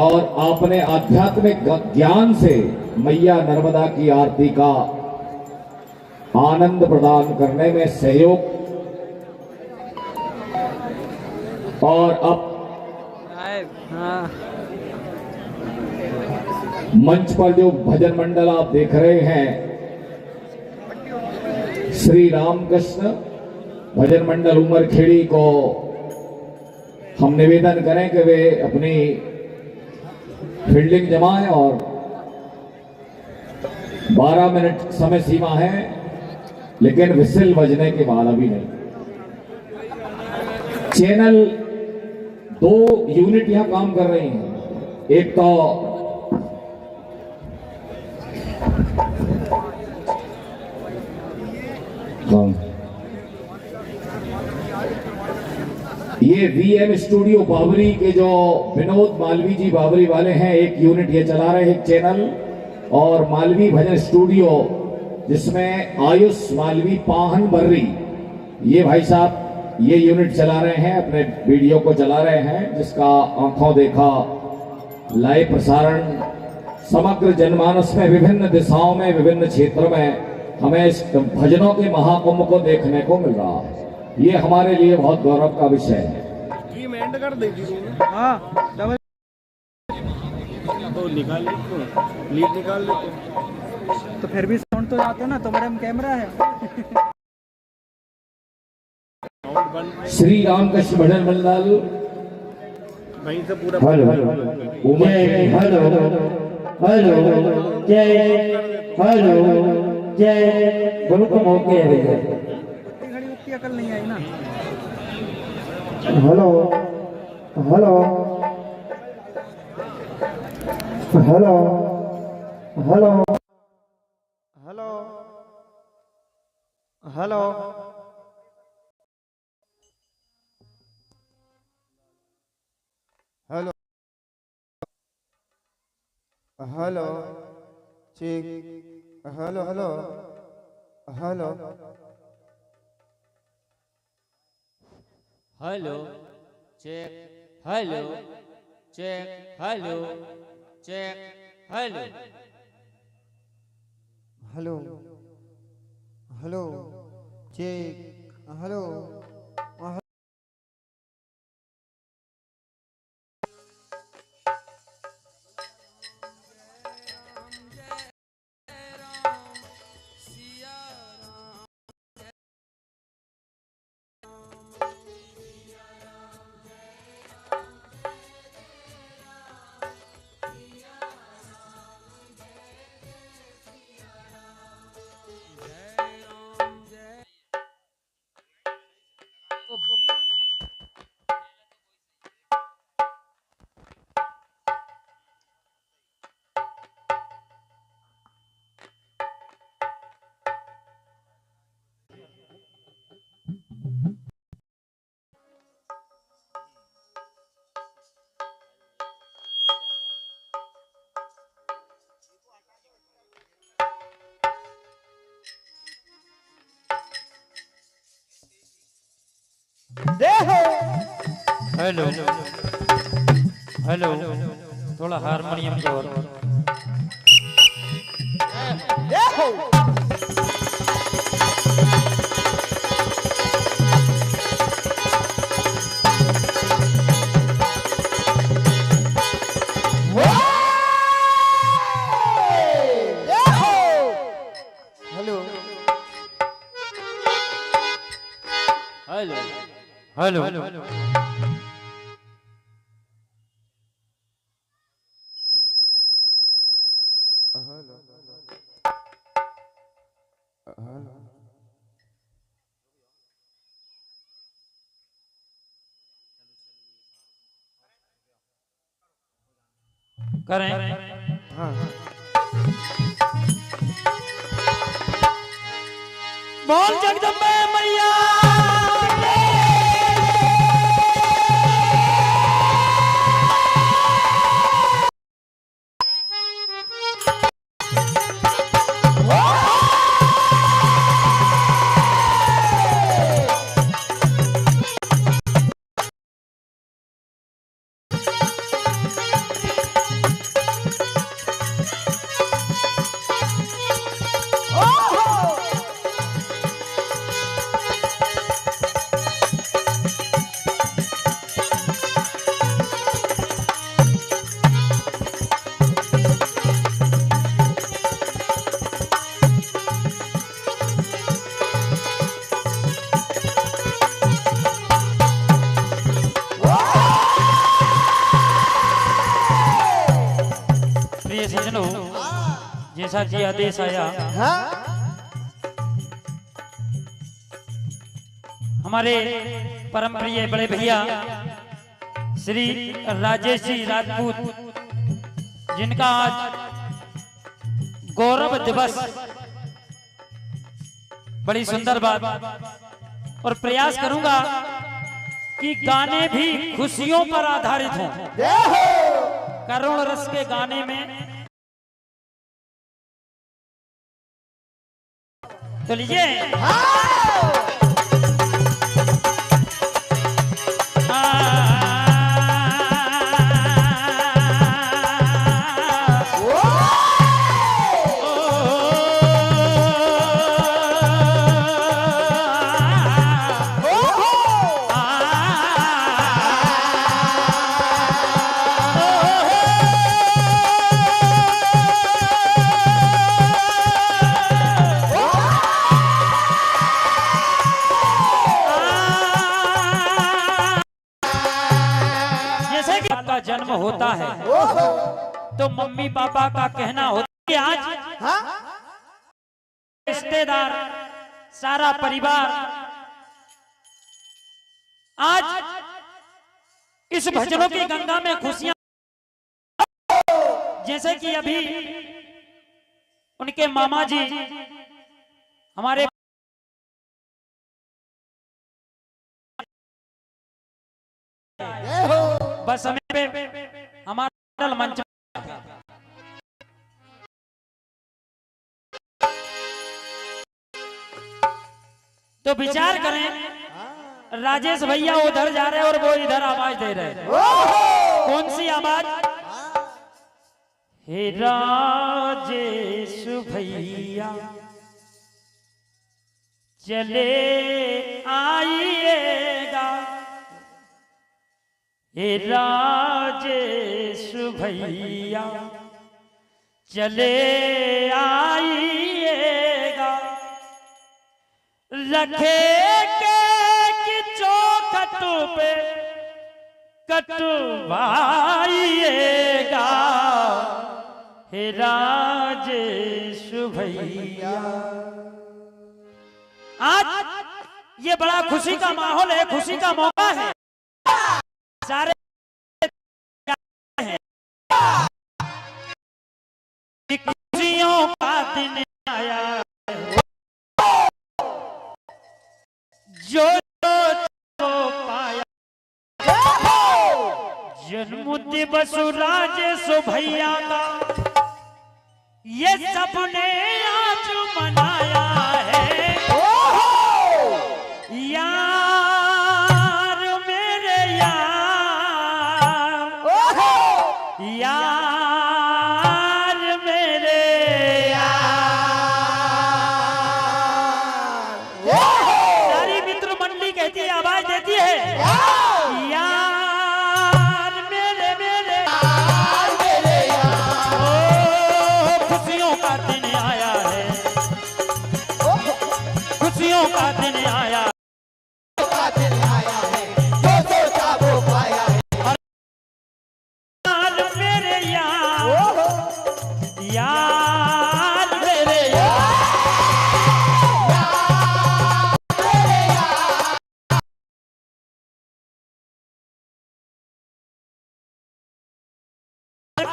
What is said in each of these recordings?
और अपने आध्यात्मिक ज्ञान से मैया नर्मदा की आरती का आनंद प्रदान करने में सहयोग। और अब मंच पर जो भजन मंडल आप देख रहे हैं, श्री रामकृष्ण भजन मंडल उमरखेड़ी को हम निवेदन करें कि वे अपनी फील्डिंग जमाएं और 12 मिनट समय सीमा है, लेकिन विसिल बजने के बाद अभी नहीं। चैनल 2 यूनिट यहां काम कर रही हैं। एक तो ये वीएम स्टूडियो बाबरी के जो विनोद मालवी जी बाबरी वाले हैं, एक यूनिट ये चला रहे हैं, एक चैनल। और मालवी भजन स्टूडियो जिसमें आयुष मालवी पाहन बर्री, ये भाई साहब ये यूनिट चला रहे हैं, अपने वीडियो को चला रहे हैं, जिसका आंखों देखा लाइव प्रसारण समग्र जनमानस में विभिन्न दिशाओं में विभिन्न क्षेत्रों में हमें इस भजनों के महाकुंभ को देखने को मिल रहा है। ये हमारे लिए बहुत गौरव का विषय है। कर डबल तो निकाल लीड निकाल लेते तो फिर भी साउंड तो आता ना, तुम्हारे में कैमरा है। श्री रामकृष्ण भजन मंडल वहीं से पूरा हेलो हेलो जय हेलो जय बोलो को मौके है। उतनी अकल नहीं आई ना। Hello hello hello hello hello hello hello hello check hello hello hello hello check hello check hello check hello hello hello check hello hello hello थोड़ा हारमोनियम जोर हेलो हेलो हेलो करें हाँ बोल जगदम्बे मैया प्रिय सजनों, जैसा कि आदेश आया, हमारे परम प्रिय बड़े भैया श्री राजेश जी राजपूत, जिनका आज गौरव दिवस, बड़ी सुंदर बात, और प्रयास करूंगा कि गाने भी खुशियों पर आधारित हों। करुण रस के गाने में तो लीजिए जन्म होता है तो मम्मी पापा का कहना होता है कि आज रिश्तेदार, सारा परिवार आज इस भजनों की गंगा में खुशियां, जैसे कि अभी उनके मामा जी हमारे बस हमें हमारा मंच तो विचार करें, राजेश भैया उधर जा रहे हैं और वो इधर आवाज दे रहे हैं। कौन सी आवाज? हे राजेश भैया चले आइएगा, हे राजेश भैया चले आइएगा, रखे के की चौखट पे कटवाइएगा, हे राजेश भैया। आज ये बड़ा खुशी का माहौल है, खुशी का मौका है, सारे खुशियों का दिन आया है, जो पाया जन्म दिवस राजेश भैया का ये सबने आज मनाया है। आवाज देती है यार मेरे मेरे यार मेरे यार, ओ खुशियों का दिन आया है, खुशियों का दिन आया है, जो सोचा वो पाया है। यार मेरे यार, यार मेरे यार,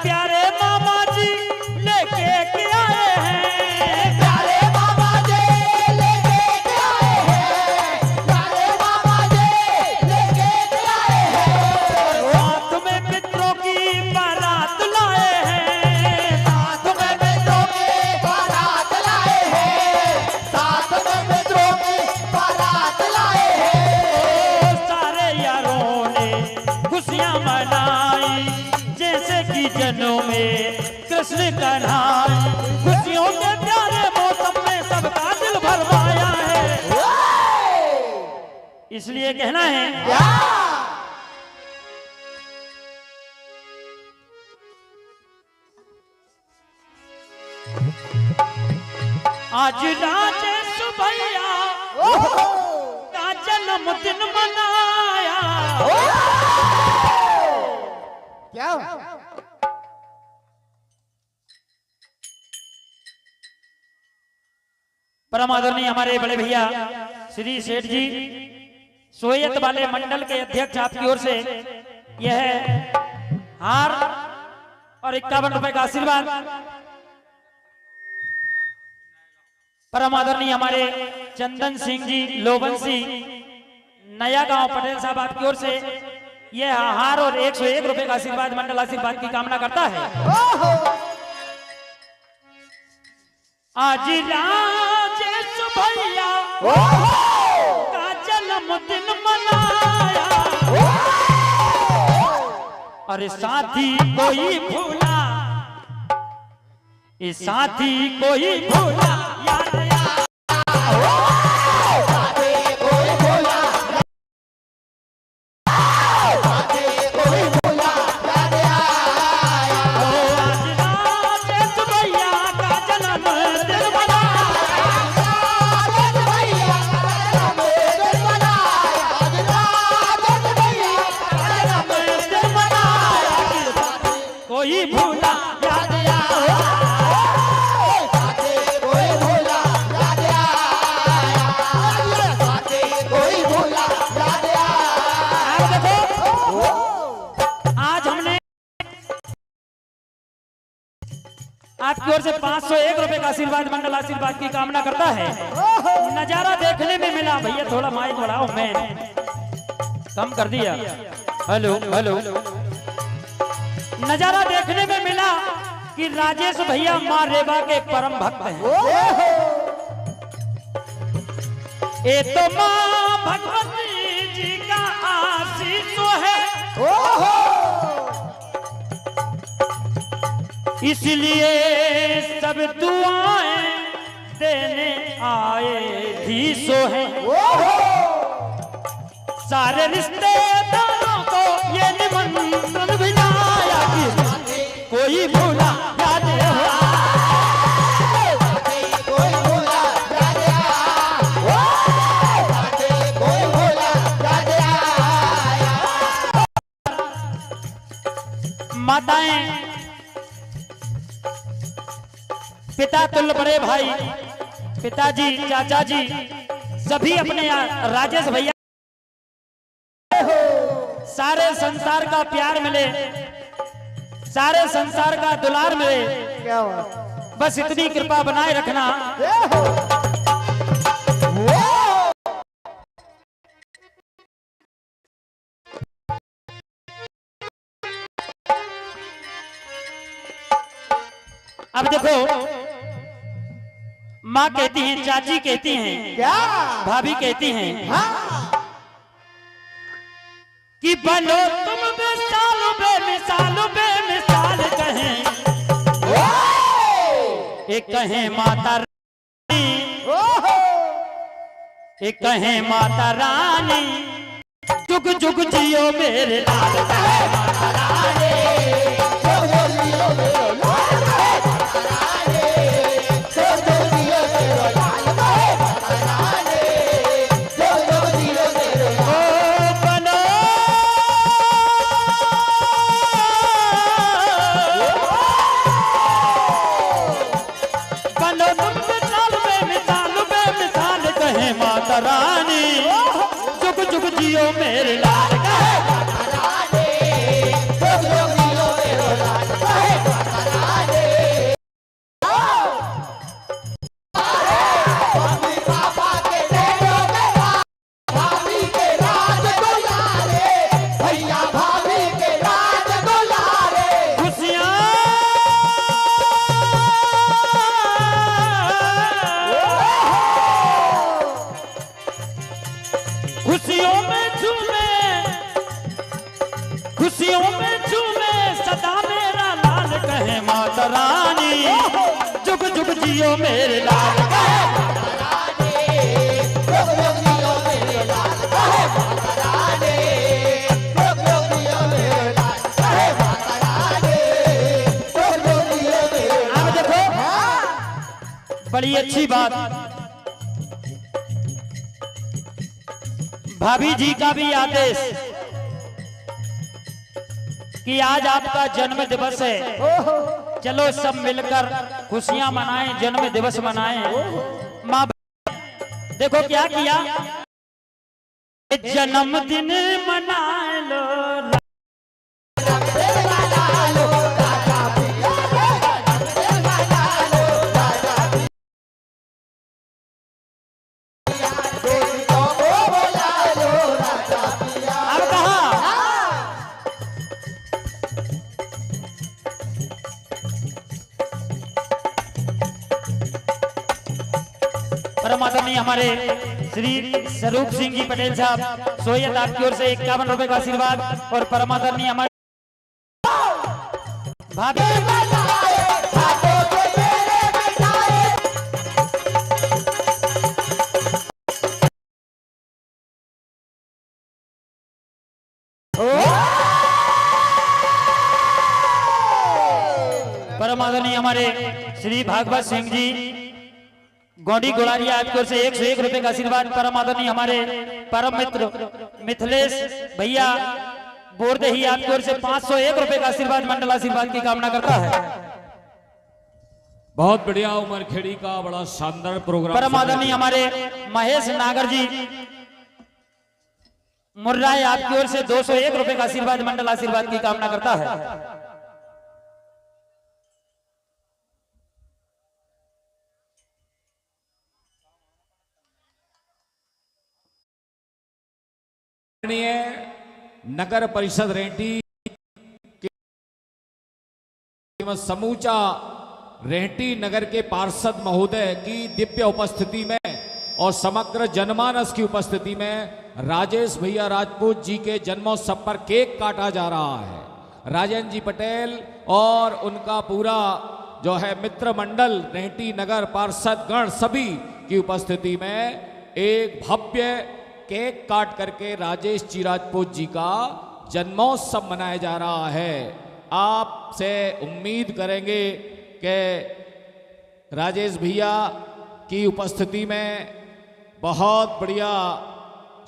प्यारे मामा जी लेके के आए हैं, प्यारे मामा जी लेके के आए हैं, प्यारे मामा जी लेके के आए हैं, साथ में मित्रों की बारात लाए हैं, साथ में मित्रों की बारात लाए हैं, साथ में मित्रों की बारात लाए हैं। सारे यारों ने खुशियां मनाई जैसे कि जनों में कृष्ण कन्हाई, खुशियों के प्यारे मौसम में सबका दिल भरमाया है, इसलिए कहना है आज राजेश भैया का जन्मदिन मनाया। क्या परम आदरणीय हमारे बड़े भैया श्री सेठ जी सोयत वाले मंडल के अध्यक्ष आपकी ओर से यह हार और 51 रुपए का आशीर्वाद। परम आदरणीय हमारे चंदन सिंह जी लोबंसी नया गांव पटेल साहब आपकी ओर से यह हार और 101 रुपए का आशीर्वाद मंडल आशीर्वाद की कामना करता है। आज राजेश भैया का जन्मदिन मनाया, अरे साथी कोई भूला, इस साथी कोई भूला याद कोई भूला याद आज हमने आपकी ओर से 501 रुपए का आशीर्वाद मंडल आशीर्वाद की कामना करता है। नजारा देखने में मिला, भैया थोड़ा माइक बढ़ाओ, मैं कम कर दिया। हेलो हेलो, नजारा देखने में मिला कि राजेश भैया मां रेवा के परम भक्त हैं। ये तो मां भगवती जी का आशीष है, इसलिए सब दुआएं देने आए थी सो है। सारे रिश्तेदारों को ये निमंत्रण भिजाया कि कोई भूला याद माताएं, पिता तुल्य बड़े भाई, पिताजी, चाचा जी, सभी अपने राजेश भैया सारे संसार का प्यार मिले, सारे संसार का दुलार मिले, क्या बस इतनी कृपा बनाए रखना। अब देखो, माँ कहती हैं, चाची कहती हैं, क्या भाभी कहती हैं कि बनो तुम बेमिसाल कहें, एक कहें माता रानी, एक कहें माता रानी, जुग जुग जियो मेरे लाल, कहे माता रानी, जुग जुग जियो मेरे लाल, कहे माता रानी, जुग जुग जियो मेरे लाल, कहे माता रानी, जुग जुग जियो मेरे लाल। बनो तुम बेमिसाल कहे माता रानी, जुग जुग जियो मेरे लाल, कहे माता रानी, जुग जुग जियो मेरे लाल, कहे माता रानी। भाभी पापा के देशों में भाभी के राज दुलारे, भैया भाभी के राज दुलारे, खुशियाँ खुशियों में झूमे सदा मेरा लाल, कहे माता रानी, जुग जुग जियो मेरे लाल, कहे माता रानी, जुग जुग जियो मेरे लाल, कहे माता रानी, जुग जुग जियो मेरे लाल, कहे माता रानी, जुग जुग जियो मेरे लाल। अब देखो, बड़ी अच्छी बात, भाभी जी का भी आदेश कि आज आपका जन्म दिवस है, चलो सब मिलकर खुशियां मनाएं, जन्म दिवस मनाएं। माँ देखो क्या किया, जन्मदिन मना लो, अब कहा परम आदरणीय हमारे श्री स्वरूप सिंह जी पटेल साहब सोयत आपकी ओर से 51 रुपए का आशीर्वाद, और परम आदरणीय हमारे भाभी परम आदरणीय हमारे श्री भागवत सिंह जी गौड़ी गोलारिया आपकी ओर से 101 रुपए का आशीर्वाद। परम आदरणीय हमारे परम मित्र मिथिलेश भैया बोरदेही आपकी ओर से 501 रुपए का आशीर्वाद, मंडल आशीर्वाद की कामना करता है। बहुत बढ़िया उमरखेड़ी का बड़ा शानदार प्रोग्राम। परम आदरणीय हमारे महेश नागर जी मुर्राए आपकी ओर से 201 रुपए का आशीर्वाद, मंडल आशीर्वाद की कामना करता है। नगर परिषद रेहटी के समूचा रेहटी नगर के पार्षद महोदय की दिव्य उपस्थिति में और समग्र जनमानस की उपस्थिति में राजेश भैया राजपूत जी के जन्मोत्सव पर केक काटा जा रहा है। राजेंद्र जी पटेल और उनका पूरा जो है मित्र मंडल रेहटी नगर पार्षद गण सभी की उपस्थिति में एक भव्य केक काट करके राजेश जी राजपूत जी का जन्मोत्सव मनाया जा रहा है। आपसे उम्मीद करेंगे कि राजेश भैया की उपस्थिति में बहुत बढ़िया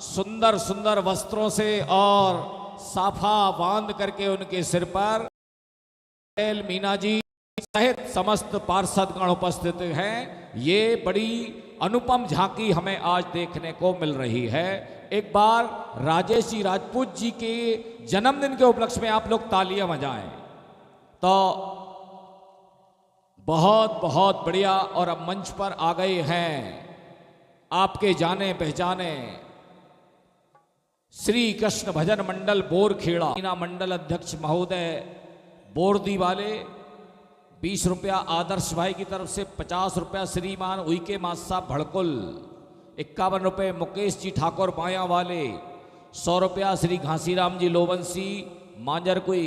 सुंदर सुंदर वस्त्रों से और साफा बांध करके उनके सिर पर मीना जी सहित समस्त पार्षदगण उपस्थित हैं। ये बड़ी अनुपम झांकी हमें आज देखने को मिल रही है। एक बार राजेश जी राजपूत जी के जन्मदिन के उपलक्ष्य में आप लोग तालियां बजाएं तो बहुत बहुत बढ़िया। और अब मंच पर आ गए हैं आपके जाने पहचाने श्री कृष्ण भजन मंडल बोरखेड़ा मंडल अध्यक्ष महोदय बोरदी वाले 20 रुपया आदर्श भाई की तरफ से, 50 रुपया श्रीमान उइके मासा भड़कुल, 51 रुपये मुकेश जी ठाकुर बाया वाले, 100 रुपया श्री घासीराम जी लोवंसी मांजरकुई,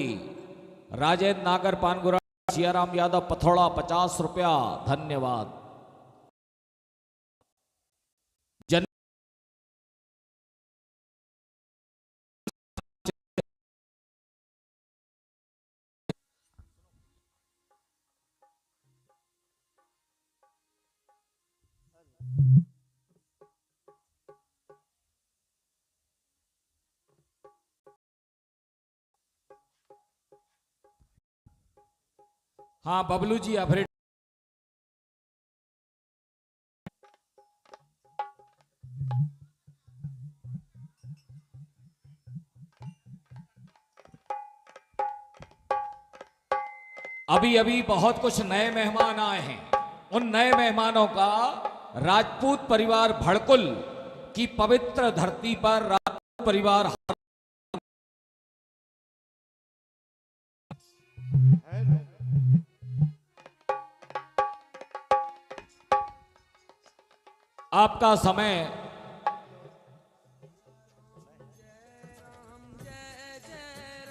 राजेंद्र नागर पानगुरा, सियाराम यादव पथौड़ा 50 रुपया। धन्यवाद। हाँ बबलू जी अफरेट अभी अभी बहुत कुछ नए मेहमान आए हैं। उन नए मेहमानों का राजपूत परिवार भड़कुल की पवित्र धरती पर राजपूत परिवार आपका समय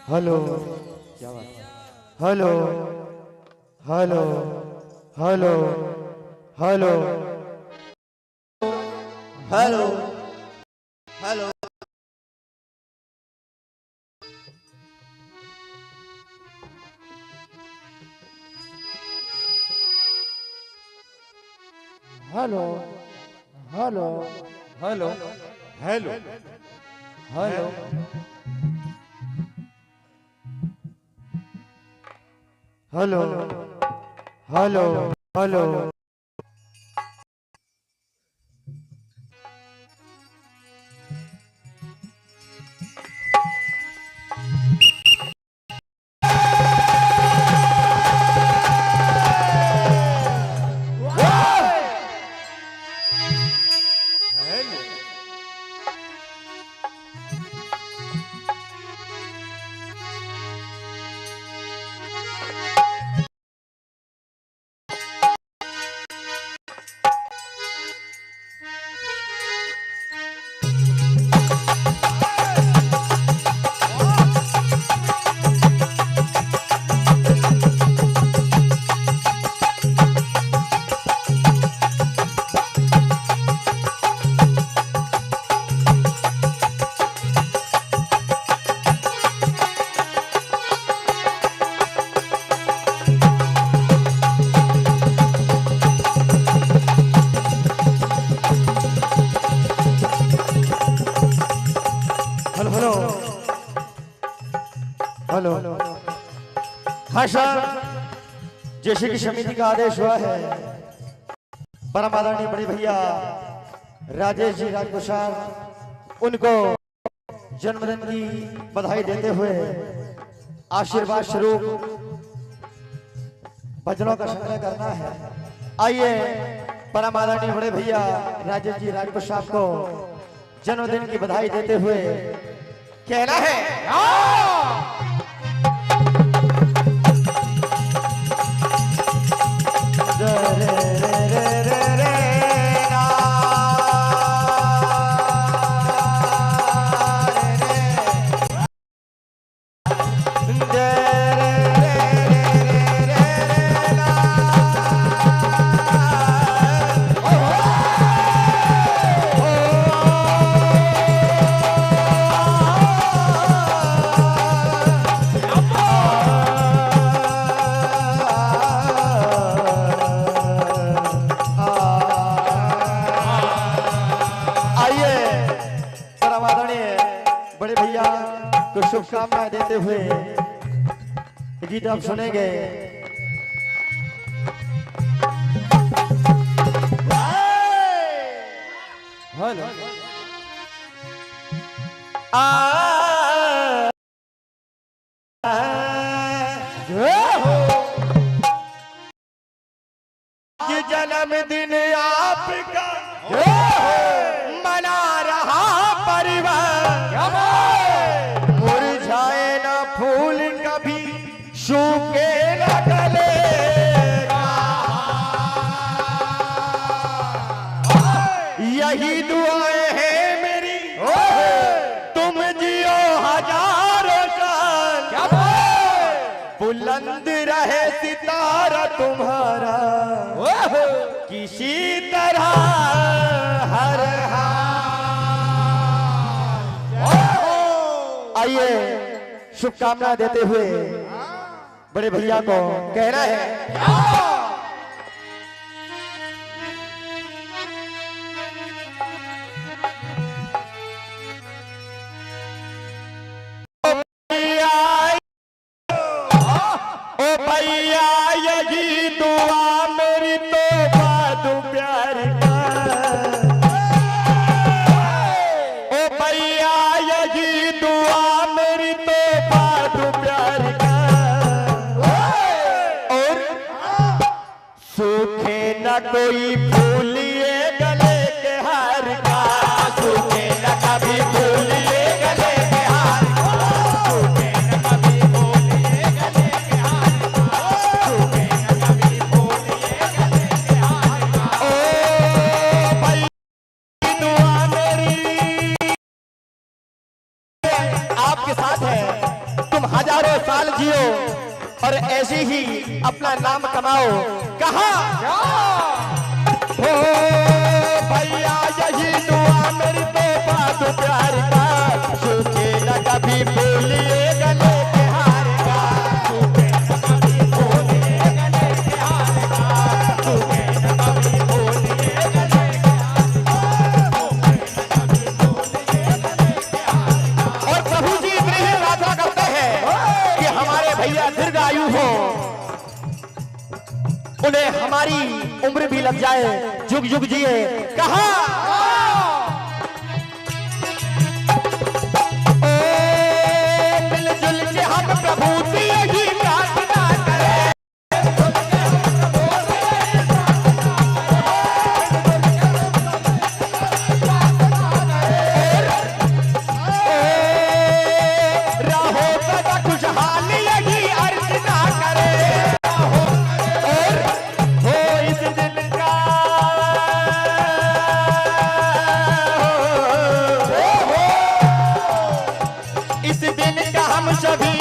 हेलो क्या बात hello hello hello hello hello hello hello hello hello hello hello hello hello hello भाषा जैसे कि समिति का आदेश हुआ है, परम आदरणीय बड़े भैया राजेश जी राजकुमार उनको जन्मदिन की बधाई देते हुए आशीर्वाद स्वरूप भजनों का संग्रह करना है। आइए परम आदरणीय बड़े भैया राजेश जी राजपूत साहब को जन्मदिन की बधाई देते हुए कहना है शुभकामनाएं देते हुए गीत आप सुनेंगे। हेलो जन्मदिन आपका मना रहा परिवार, मुरझाए ना फूल कभी सूखे न गलेगा, यही दुआएं हैं मेरी तुम जियो हजारों साल, बुलंद रहे सितारा तुम्हारा किसी तरह हर आइए शुभकामना देते हुए बड़े भैया को कहना है ओ भैया यही दुआ मेरी तो बादू प्यार का, ओ भैया यही दुआ मेरी तो बादू प्यार का, और सूखे न कोई फूलिए गले के हार का, सूखे न कभी फूलिए गले के हार का, सूखे न कभी फूलिए गले के हार का, सूखे न कभी फूलिए गले के हार का, ओ भाई दुआ मेरी आपके साथ है, तुम हजारों साल जियो और ऐसे ही अपना नाम कमाओ। कहा हो भैया यही दुआ मेरी तो बात प्यार का, सूखे न कभी भूलिए गले के हार का, सूखे न कभी भूलिए गले के हार का, सूखे न कभी भूलिए गले के हार का, सूखे न कभी भूलिए गले के हार का। और प्रभु जी इतनी ही प्रार्थना करते हैं कि हमारे भैया दीर्घायु हो, उन्हें हमारी उम्र भी लग जाए, जुग जुग जिए। कहा मिलजुल के हम प्रभु से यही प्रार्थना करें, रहो सदा खुशहाल यही अर्चना करें, और हो इस दिन का इस दिन का हम सभी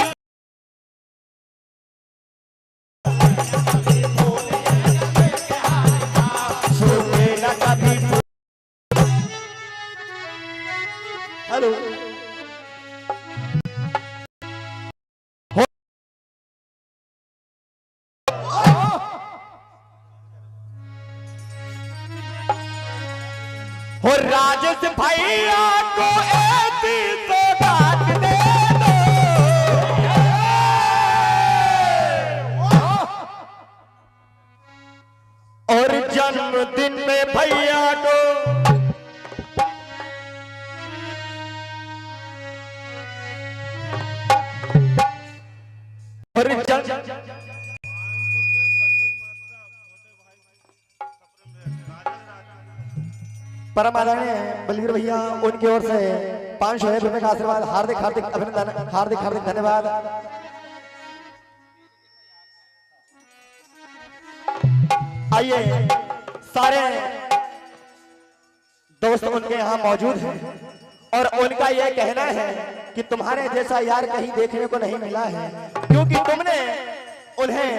सूखे न कभी। हेलो हो राजेश भैया को ऐसी सौगात दे दो, जन्मदिन में भैया को और परम आदरणीय बलवीर भैया उनकी ओर से 500 रुपए का आशीर्वाद, हार्दिक हार्दिक अभिनंदन, हार्दिक हार्दिक धन्यवाद। आइए सारे दोस्त उनके यहाँ मौजूद हैं और उनका यह कहना है कि तुम्हारे जैसा यार कहीं देखने को नहीं मिला है, क्योंकि तुमने उन्हें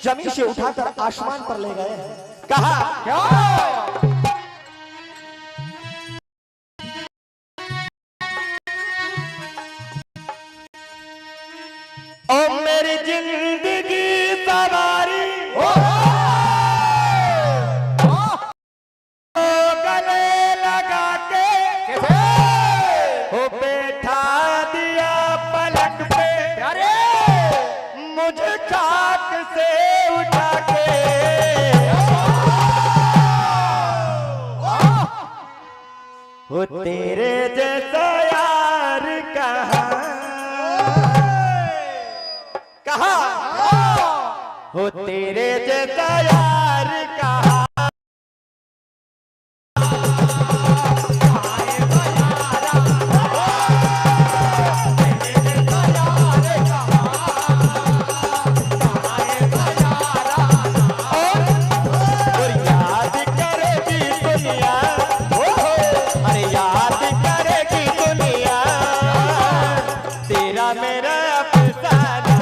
जमीन से उठाकर आसमान पर ले गए। कहा क्या? ओ मेरी जिंदगी सवारी ओ गले लगा के हो बैठा दिया पलक पे, अरे मुझे खाक से उठा के हो तेरे जैसा यार कहा हो तेरे जैसा यार कहा। और याद करेगी दुनिया, अरे याद करेगी दुनिया तेरा मेरा अफसाना।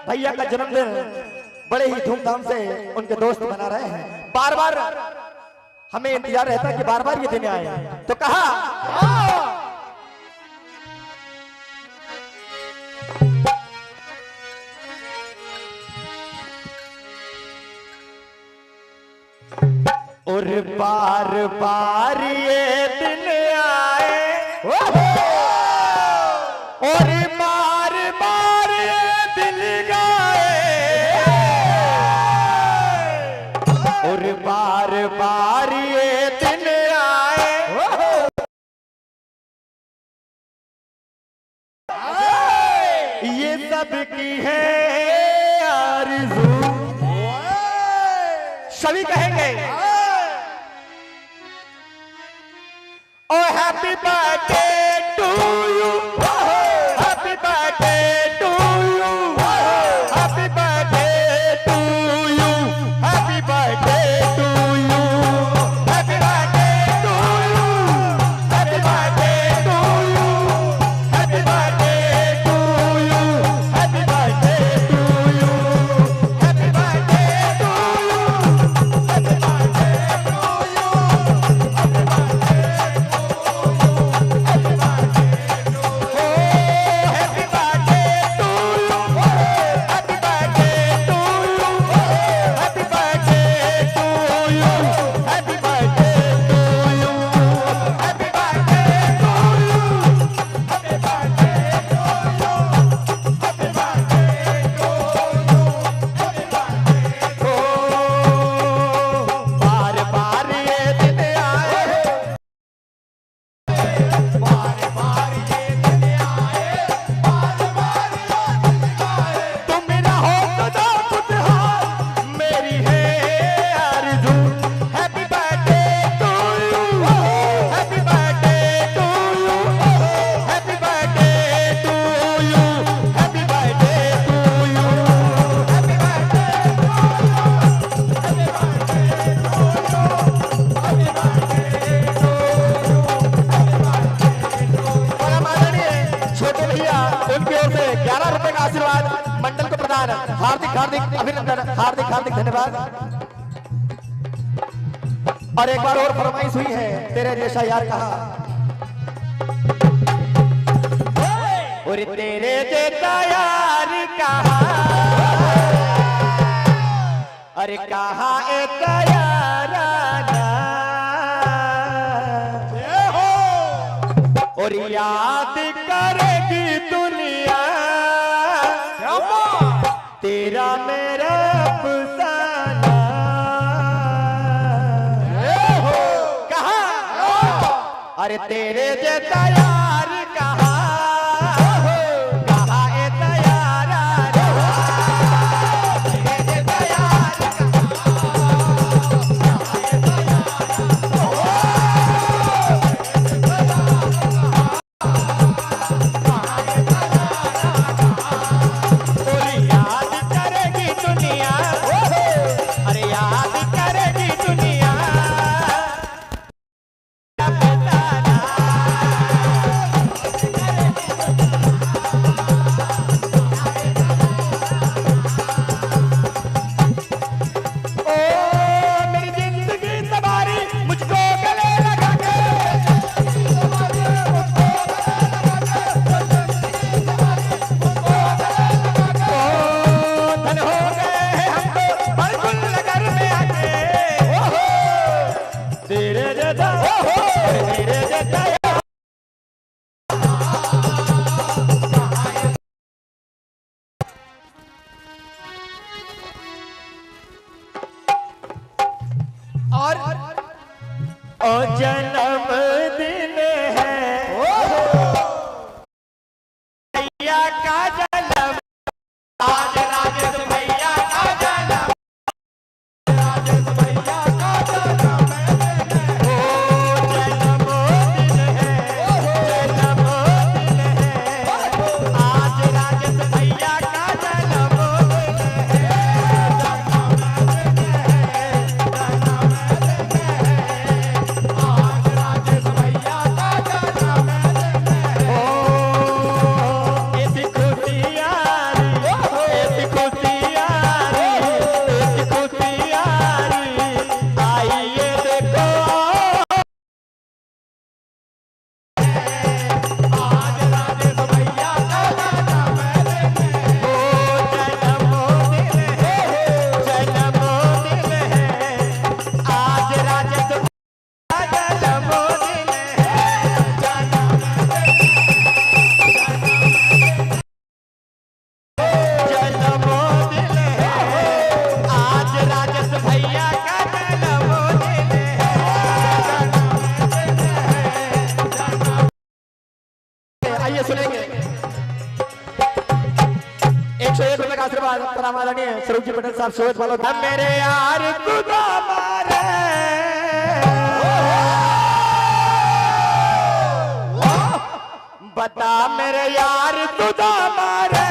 भैया का जन्मदिन बड़े ही धूमधाम से उनके दोस्त मना रहे हैं। बार बार हमें इंतजार रहता है कि बार बार ये दिन आए, तो कहा और बार बार ये दिन आए और बार बार ये दिल गाए और बार बार ये दिन आए ये सब की है आरज़ू। सभी कहेंगे oh happy birthday to you, happy birthday to you, happy birthday to you, happy birthday to you, happy birthday to you, happy birthday to you, happy birthday to you, happy birthday to you, happy birthday to you, happy हार्दिक हार्दिक अभिनंदन, हार्दिक हार्दिक धन्यवाद। और एक बार और फरमाइश हुई है तेरे जैसा यार कहा, और तेरे जैसा यार कहा, अरे कहा एक याराना, और याद करेगी दुनिया तेरा मेरा अफसाना। कहा अरे तेरे जैसा यार कहा, कहा एक यारा, तेरे जैसा यार याद करेगी दुनिया, अरे याद करेगी दुनिया ओ मेरी जिंदगी सवारी मुझको गले लगा के, धन हो गए हैं हम तो बिल्कुल नगर में आके, तेरे जैसा तेरे जैसा और जन्मदिन है भैया का जन्म, आज राजेश भैया का जन्म, राजेश भैया का जन्म, ओ जन्मदिन है, जन्मदिन है, आज राजेश भैया का जन्मदिन है, ऐसी खुशियारी, ऐसी खुशियारी, ऐसी खुशियारी, आइए देखो आज राजेश भैया का जन्मदिन है, ओ जन्मदिन है, जन्मदिन है, आज राजेश भैया का जन्मदिन है, जन्मदिन है, आज राजेश भैया का जन्मदिन है, आइए सुनेंगे 101 रुपए का आशीर्वाद परमादरणीय स्वरूप जी पटेल साहब सोच वालों था मेरे यार खुदा मारे, बता मेरे यार खुदा मारे,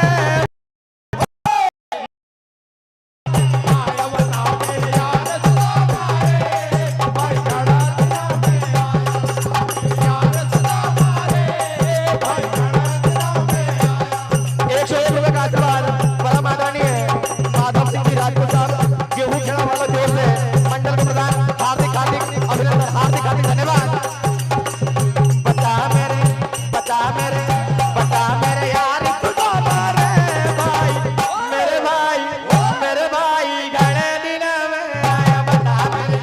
माधव सिंह जी राजपूत साहब गेहूं खेड़ा वाला जोर से मंडल के प्रधान हार्दिक हार्दिक अभिनंदन, हार्दिक हार्दिक धन्यवाद। बता मेरे यार खुदा मारे भाई, मेरे भाई घणे दिन में आया, बता मेरे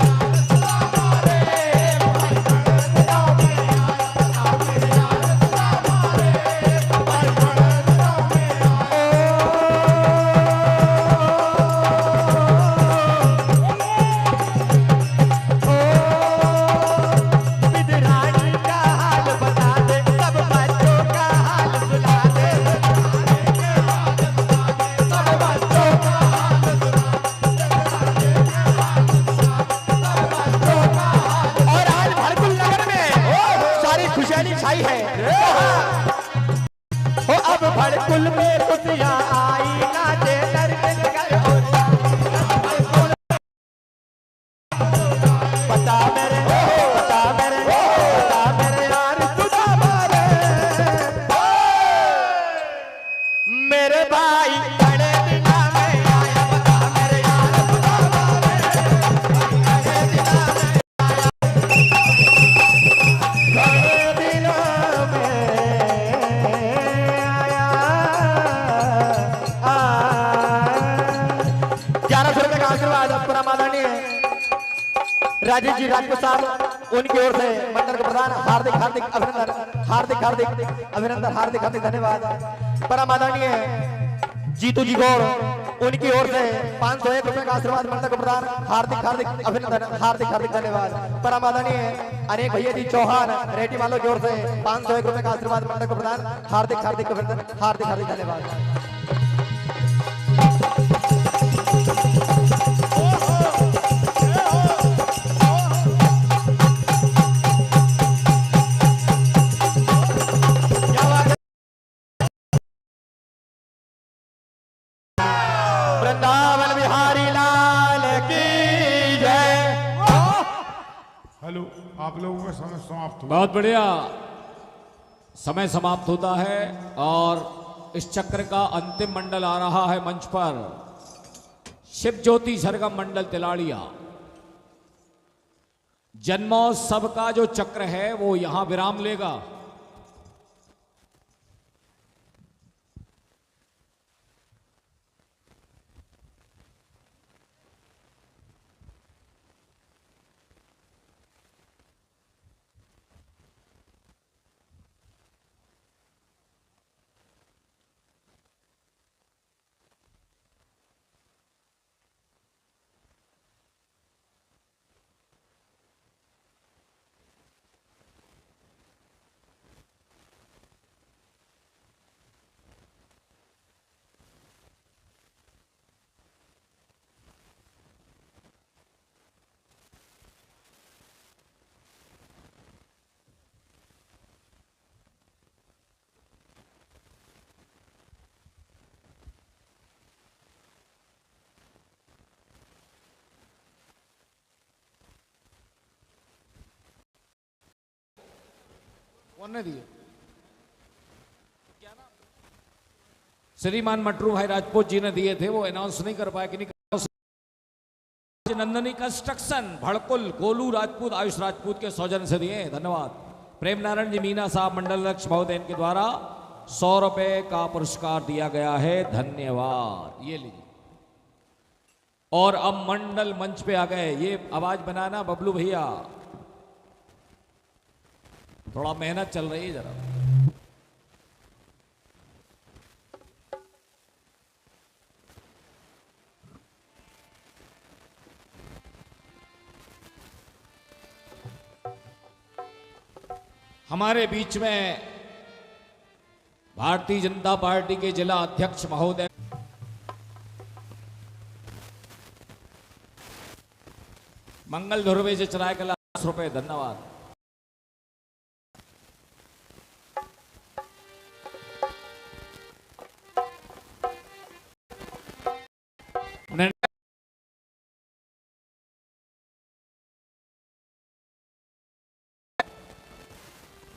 विदरानी का हाल बता दे, सब बच्चों का हाल सुना दे, सब बच्चों का हाल और आज भड़कुल नगर में सारी खुशहाली छाई है, हो अब भड़कुल में खुशियां आई ना दे लड़के गए, बता मेरे यार खुदा मारे, मेरे भाई बड़े दिना में आया, बता मेरे यार खुदा मारे, बड़े दिना में राजेश जी राजपूत साहब उनकी ओर से मंडल के प्रधान हार्दिक हार्दिक अभिनंदन, हार्दिक हार्दिक अभिनंदन, हार्दिक हार्दिक धन्यवाद। परम आदरणीय जीतू जी गौड़ उनकी ओर से 501 रुपए का आशीर्वाद मंडल के प्रधान, हार्दिक हार्दिक अभिनंदन, हार्दिक हार्दिक धन्यवाद। परम आदरणीय अनेक भैया जी चौहान रेड्डी वालों की ओर से 501 रुपए का आशीर्वाद मंडल के प्रधान, हार्दिक हार्दिक अभिनंदन, हार्दिक हार्दिक धन्यवाद। वृंदावन बिहारी लाल की जय। हेलो, आप लोगों का समय समाप्त हुआ। बहुत बढ़िया, समय समाप्त होता है और इस चक्र का अंतिम मंडल आ रहा है मंच पर। शिव ज्योति सरगम मंडल तिलाड़िया। जन्मोत्सव का जो चक्र है वो यहां विराम लेगा। कौन ने दिए? श्रीमान मटरू भाई राजपूत जी ने दिए थे, वो अनाउंस नहीं कर पाए कि नहीं। नंदनी कंस्ट्रक्शन भड़कुल गोलू राजपूत आयुष राजपूत के सौजन्य से दिए, धन्यवाद। प्रेम नारायण जी मीना साहब मंडल अध्यक्ष महोदय इनके द्वारा 100 रुपए का पुरस्कार दिया गया है, धन्यवाद। ये लीजिए। और अब मंडल मंच पे आ गए। ये आवाज बनाना बबलू भैया, थोड़ा मेहनत चल रही है जरा। हमारे बीच में भारतीय जनता पार्टी के जिला अध्यक्ष महोदय मंगल धुर्वे से चलाए कला 10 रुपए, धन्यवाद।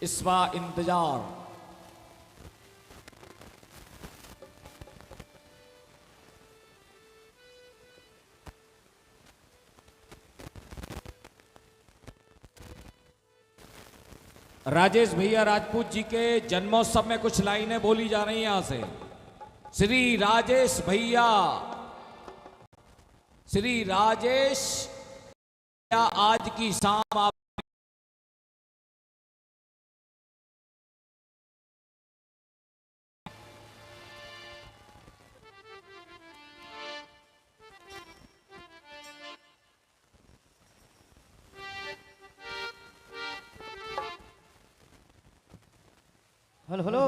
इसवा इंतजार। राजेश भैया राजपूत जी के जन्मोत्सव में कुछ लाइनें बोली जा रही हैं यहां से। श्री राजेश भैया, श्री राजेश भैया आज की शाम आप हेलो हेलो